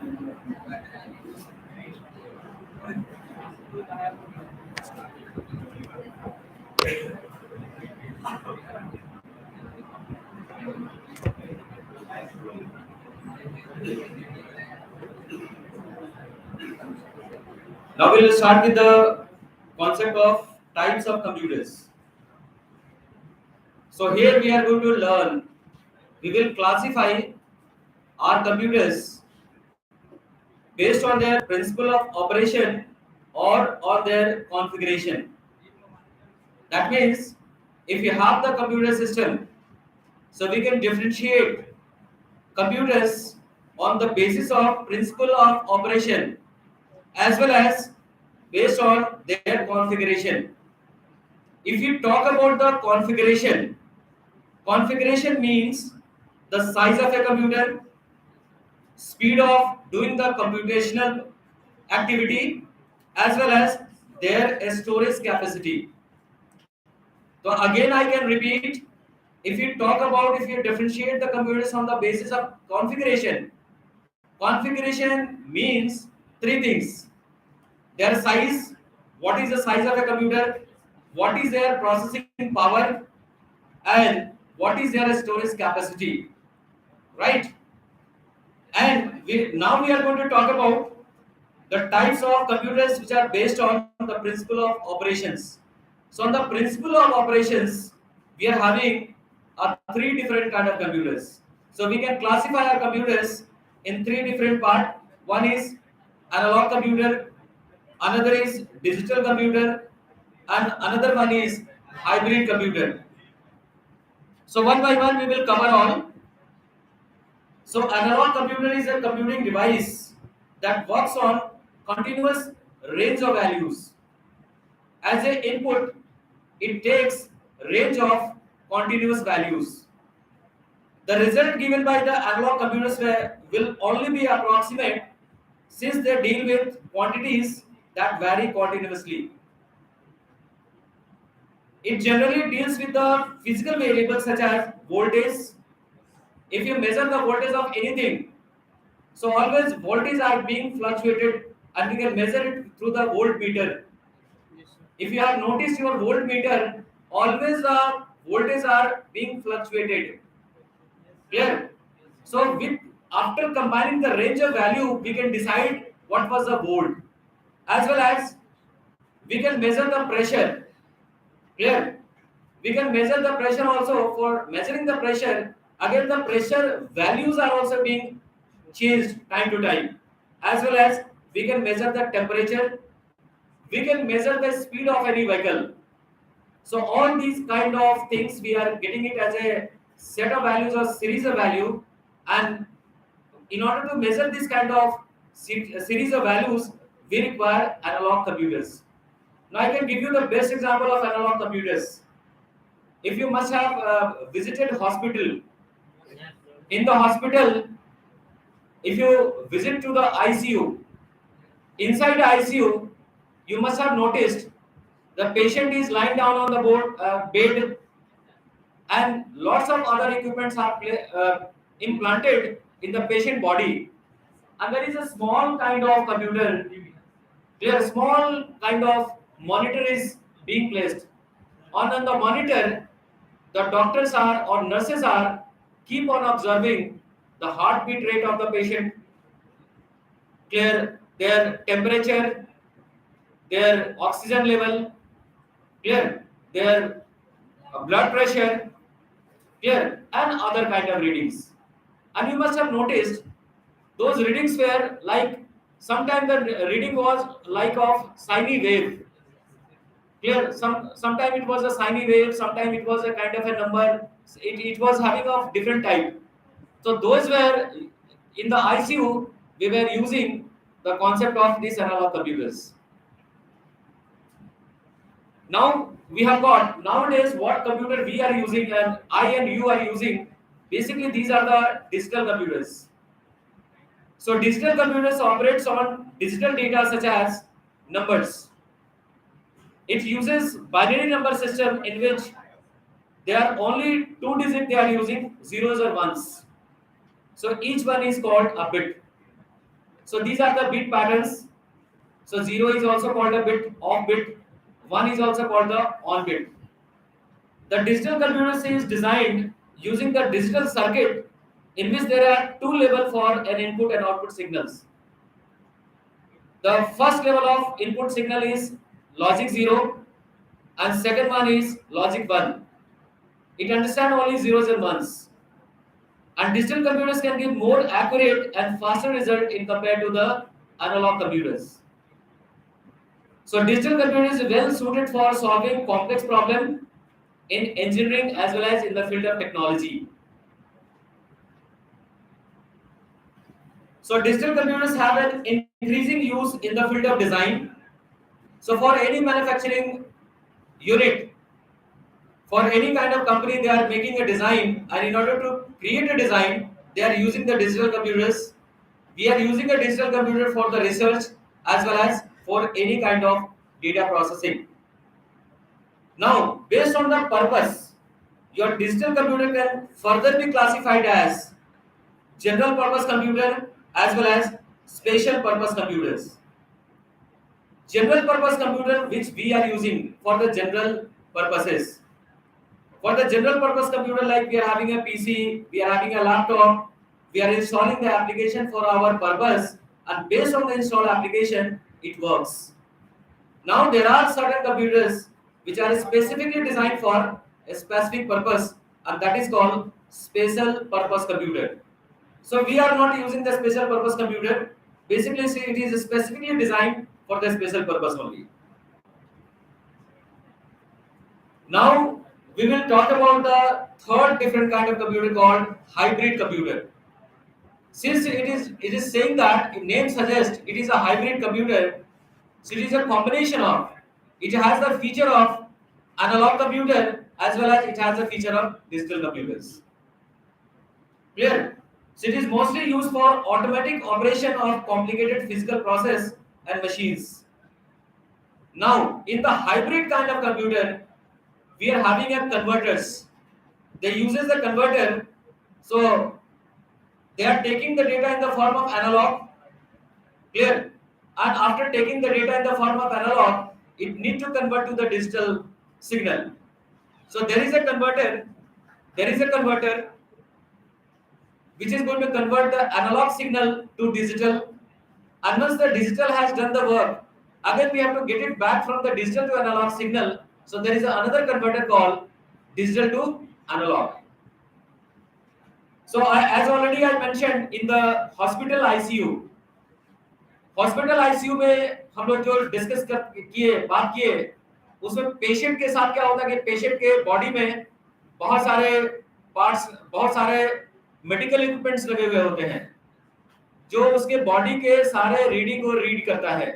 Now we will start with the concept of types of computers. So here we are going to learn, we will classify our computers based on their principle of operation or on their configuration. That means if you have the computer system, so we can differentiate computers on the basis of principle of operation as well as based on their configuration. If you talk about the configuration, configuration means the size of a computer, speed of doing the computational activity, as well as their storage capacity. So again I can repeat, if you talk about, if you differentiate the computers on the basis of configuration, configuration means three things: their size, what is the size of a computer, what is their processing power, and what is their storage capacity, right? And now we are going to talk about the types of computers which are based on the principle of operations. So on the principle of operations, we are having three different kind of computers. So we can classify our computers in three different parts. One is analog computer, another is digital computer, and another one is hybrid computer. So one by one we will cover all. So analog computer is a computing device that works on continuous range of values. As a input, it takes range of continuous values. The result given by the analog computers will only be approximate since they deal with quantities that vary continuously. It generally deals with the physical variables such as voltage. If you measure the voltage of anything, so always voltage are being fluctuated and we can measure it through the voltmeter. If you have noticed your voltmeter, always the voltage are being fluctuated. Clear? So with after combining the range of value, we can decide what was the volt. As well as we can measure the pressure. Clear? We can measure the pressure also. For measuring the pressure, again the pressure values are also being changed time to time. As well as we can measure the temperature, we can measure the speed of any vehicle. So all these kind of things we are getting it as a set of values or series of value, and in order to measure this kind of series of values, we require analog computers. Now I can give you the best example of analog computers. If you must have visited hospital, in the hospital, if you visit to the ICU, inside the ICU, you must have noticed the patient is lying down on the bed, and lots of other equipments are implanted in the patient body, and there is a small kind of computer, there small kind of monitor is being placed on the monitor. The doctors are or nurses are keep on observing the heartbeat rate of the patient, clear, their temperature, their oxygen level, clear, their blood pressure, clear, and other kind of readings. And you must have noticed those readings were like, sometimes the reading was like of sine wave, clear. Sometime it was a sine wave, sometime it was a kind of a number, it was having of different type. So those were in the ICU, we were using the concept of these analog computers. Now we have got nowadays what computer we are using and I and you are using. Basically, these are the digital computers. So digital computers operates on digital data such as numbers. It uses binary number system in which there are only two digits they are using, zeros or ones. So each one is called a bit. So these are the bit patterns. So 0 is also called a bit, off bit. 1 is also called the on bit. The digital computer is designed using the digital circuit in which there are two levels for an input and output signals. The first level of input signal is logic 0 and second one is logic 1. It understands only zeros and ones. And digital computers can give more accurate and faster result in compared to the analog computers. So digital computer is well suited for solving complex problem in engineering as well as in the field of technology. So digital computers have an increasing use in the field of design. So for any manufacturing unit, for any kind of company, they are making a design, and in order to create a design, they are using the digital computers. We are using a digital computer for the research as well as for any kind of data processing. Now, based on the purpose, your digital computer can further be classified as general purpose computer as well as special purpose computers. General purpose computer which we are using for the general purposes. For the general purpose computer, like we are having a PC, we are having a laptop, we are installing the application for our purpose, and based on the installed application, it works. Now there are certain computers which are specifically designed for a specific purpose, and that is called special purpose computer. So we are not using the special purpose computer. Basically, see, it is specifically designed for the special purpose only. Now we will talk about the third different kind of computer called hybrid computer. Since it is saying that name suggests it is a hybrid computer, so it is a combination of, it has the feature of analog computer as well as it has the feature of digital computers. Clear? So it is mostly used for automatic operation of complicated physical process and machines. Now, in the hybrid kind of computer, we are having a converters. They uses the converter, so they are taking the data in the form of analog, clear, and after taking the data in the form of analog, it need to convert to the digital signal. So there is a converter which is going to convert the analog signal to digital, and once the digital has done the work, again we have to get it back from the digital to analog signal. So there is another converter called digital to analog. So as already I mentioned, in the hospital ICU में हम लोग जो discuss किए बात किए, उसमें patient के साथ क्या होता है कि पेशेंट के बॉडी में बहुत सारे पार्ट्स, बहुत सारे मेडिकल इक्विपमेंट्स लगे हुए होते हैं जो उसके बॉडी के सारे रीडिंग को रीड करता है,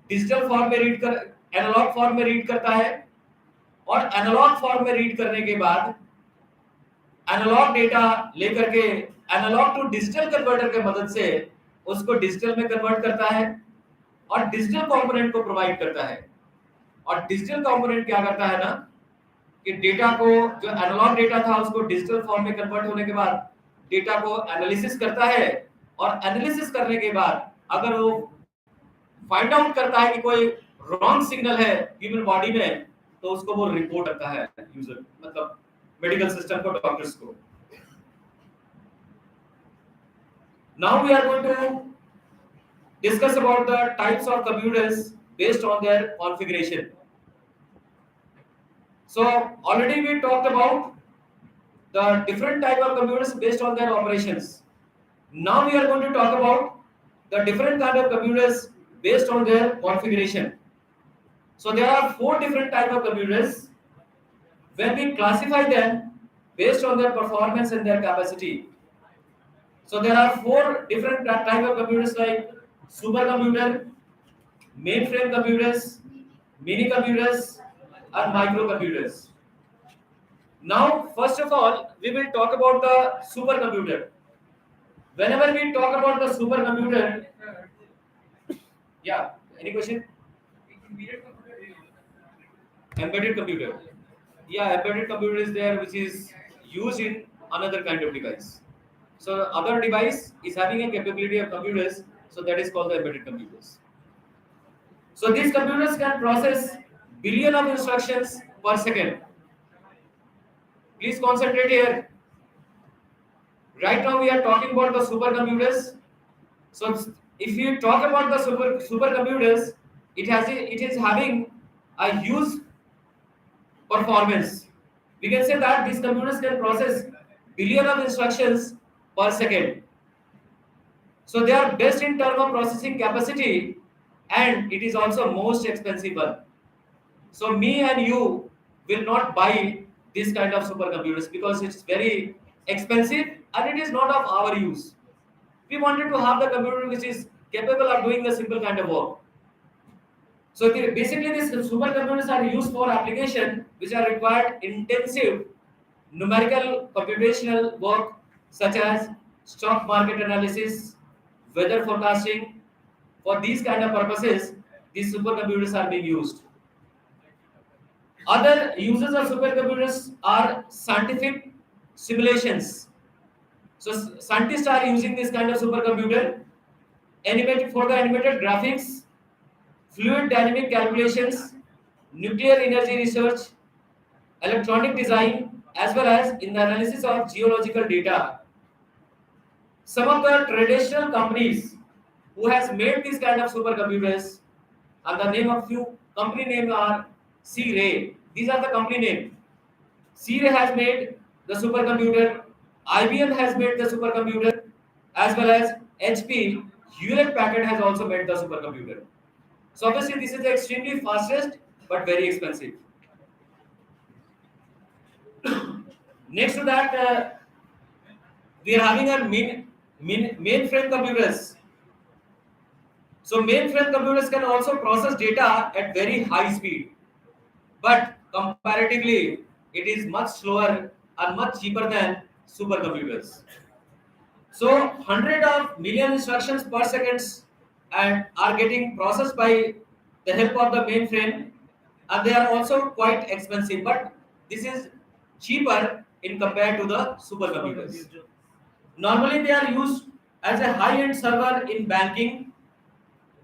डिजिटल फॉर्म में रीड कर, एनालॉग फॉर्म में रीड करता है, और एनालॉग फॉर्म में रीड करने के बाद एनालॉग डेटा लेकर के एनालॉग टू डिजिटल कन्वर्टर के मदद से उसको डिजिटल में कन्वर्ट करता है और डिजिटल कंपोनेंट को प्रोवाइड करता है। और डिजिटल कंपोनेंट क्या करता है ना कि डेटा को, जो एनालॉग डेटा था उसको डिजिटल फॉर्म में कन्वर्ट होने के बाद डेटा को एनालिसिस करता है, और एनालिसिस करने के बाद अगर वो फाइंड आउट करता है कि कोई रॉन्ग सिग्नल है ह्यूमन बॉडी में, तो उसको वो रिपोर्ट करता है यूजर, मतलब मेडिकल सिस्टम को, डॉक्टर्स को। Now we are going to discuss about the types of computers based on their configuration. So already we talked about the different type of computers based on their operations. Now we are going to talk about the different kind of computers based on their configuration. So there are 4 different type of computers. When we classify them based on their performance and their capacity, so there are 4 different type of computers like supercomputer, mainframe computers, mini computers, and microcomputers. Now, first of all, we will talk about the supercomputer. Whenever we talk about the supercomputer, yeah, any question? Embedded computer. Yeah, embedded computer is there, which is used in another kind of device. So other device is having a capability of computers. So that is called the embedded computers. So these computers can process billion of instructions per second. Please concentrate here. Right now we are talking about the supercomputers. So if you talk about the supercomputers, it is having a huge performance. We can say that these computers can process billion of instructions per second. So they are best in terms of processing capacity, and it is also most expensive one. So me and you will not buy this kind of supercomputers because it's very expensive and it is not of our use. We wanted to have the computer which is capable of doing the simple kind of work. So basically these supercomputers are used for application which are required intensive numerical computational work such as stock market analysis, weather forecasting. For these kind of purposes, these supercomputers are being used. Other uses of supercomputers are scientific simulations. So scientists are using this kind of supercomputer animated for the animated graphics, fluid dynamic calculations, nuclear energy research, electronic design, as well as in the analysis of geological data. Some of the traditional companies who has made these kind of supercomputers, and the name of few company name are C-Ray. These are the company name. C-Ray has made the supercomputer, IBM has made the supercomputer, as well as HP, Hewlett Packard has also made the supercomputer. So obviously this is the extremely fastest but very expensive. Next to that, we are having a mainframe computers. So mainframe computers can also process data at very high speed, but comparatively it is much slower and much cheaper than supercomputers. So hundred of million instructions per seconds and are getting processed by the help of the mainframe, and they are also quite expensive, but this is cheaper in compared to the supercomputers. Normally they are used as a high-end server in banking,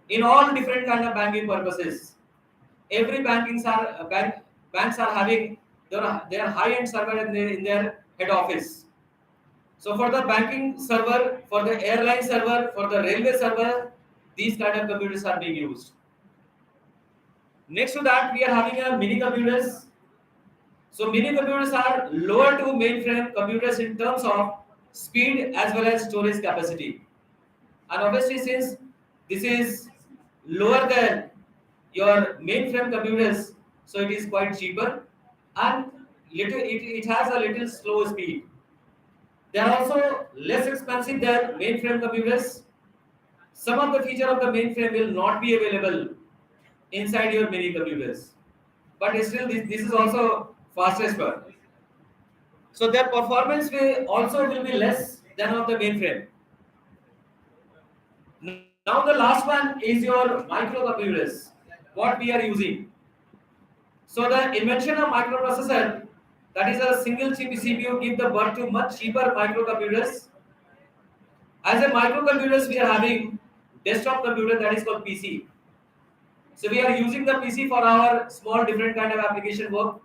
in all different kind of banking purposes. Every banks are having their high-end server in their head office. So for the banking server, for the airline server, for the railway server, these kind of computers are being used. Next to that, we are having a mini computers. So mini computers are lower to mainframe computers in terms of speed as well as storage capacity. And obviously, since this is lower than your mainframe computers, so it is quite cheaper and it has a little slow speed. They are also less expensive than mainframe computers. Some of the feature of the mainframe will not be available inside your mini computers, but still this is also fastest one. So their performance will be less than of the mainframe. Now the last one is your microcomputers, what we are using. So the invention of microprocessor, that is a single chip CPU, give the birth to much cheaper microcomputers. As a microcomputers, we are having desktop computer that is called PC. So we are using the PC for our small different kind of application work.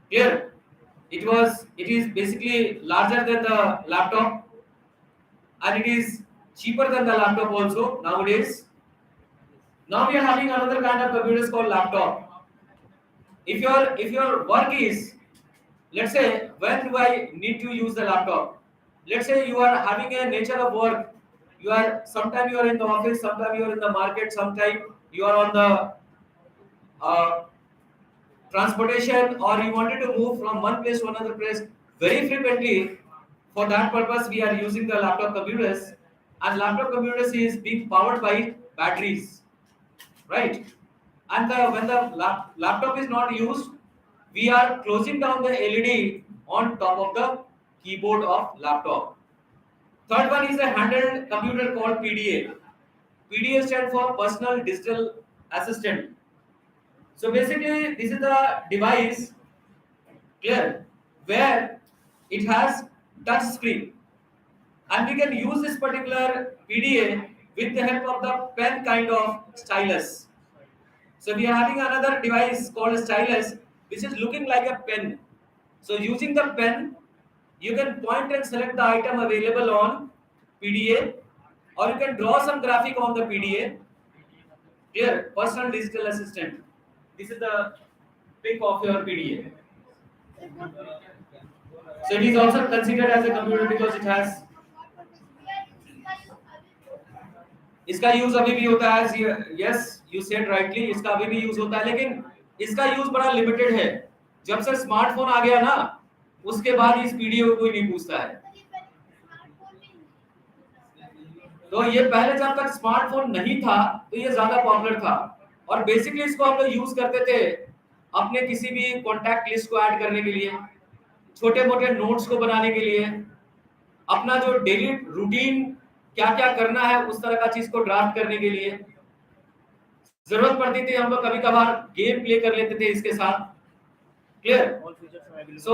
Here, it is basically larger than the laptop, and it is cheaper than the laptop also nowadays. Now we are having another kind of computers called laptop. If your work is, let's say, when do I need to use the laptop? Let's say you are having a nature of work. Sometime you are in the office, sometime you are in the market, sometime you are on the uh, transportation, or you wanted to move from one place to another place very frequently. For that purpose, we are using the laptop computers, and laptop computers is being powered by batteries, right? And when the laptop is not used, we are closing down the LED on top of the keyboard of laptop. Third one is a handheld computer called PDA. PDA stands for Personal Digital Assistant. So basically, this is the device, clear, where it has touch screen, and we can use this particular PDA with the help of the pen kind of stylus. So we are having another device called stylus, which is looking like a pen. So using the pen, you can point and select the item available on PDA, or you can draw some graphic on the PDA. Here, personal digital assistant. This is the pic of your PDA. So it is also considered as a computer because it has, इसका use अभी भी होता है, yes you said rightly, इसका अभी भी use होता है, लेकिन इसका यूज बड़ा लिमिटेड है। जब से स्मार्टफोन आ गया ना, उसके बाद इस पीडीए को कोई नहीं पूछता है। तो ये पहले जब तक स्मार्टफोन नहीं था तो ये ज्यादा पॉपुलर था, और बेसिकली इसको हम लोग यूज करते थे अपने किसी भी कॉन्टैक्ट लिस्ट को ऐड करने के लिए, छोटे मोटे नोट्स को बनाने के लिए, अपना जो डेली रूटीन क्या क्या करना है उस तरह का चीज को ड्राफ्ट करने के लिए। जरूरत पड़ती थी हम लोग कभी कभार गेम प्ले कर लेते थे इसके साथ। क्लियर? सो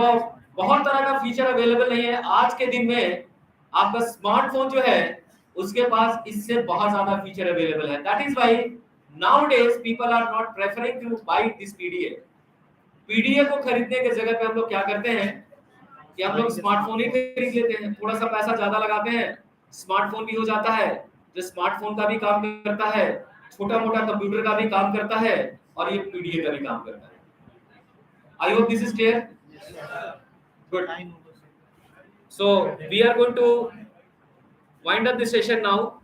बहुत तरह का फीचर अवेलेबल नहीं है। आज के दिन में आपका स्मार्टफोन जो है उसके पास इससे बहुत ज्यादा फीचर अवेलेबल है। That is why nowadays people are not preferring to buy this PDA. PDA को खरीदने के जगह पे हम लोग क्या करते हैं कि हम लोग स्मार्टफोन ही खरीद लेते हैं, थोड़ा सा पैसा ज्यादा लगाते हैं, स्मार्टफोन भी हो जाता है, जो स्मार्टफोन का भी काम करता है, छोटा मोटा कंप्यूटर का भी काम करता है, और ये पीडीए का भी काम करता है। I hope this is clear. Good. So we are going to wind up this session now.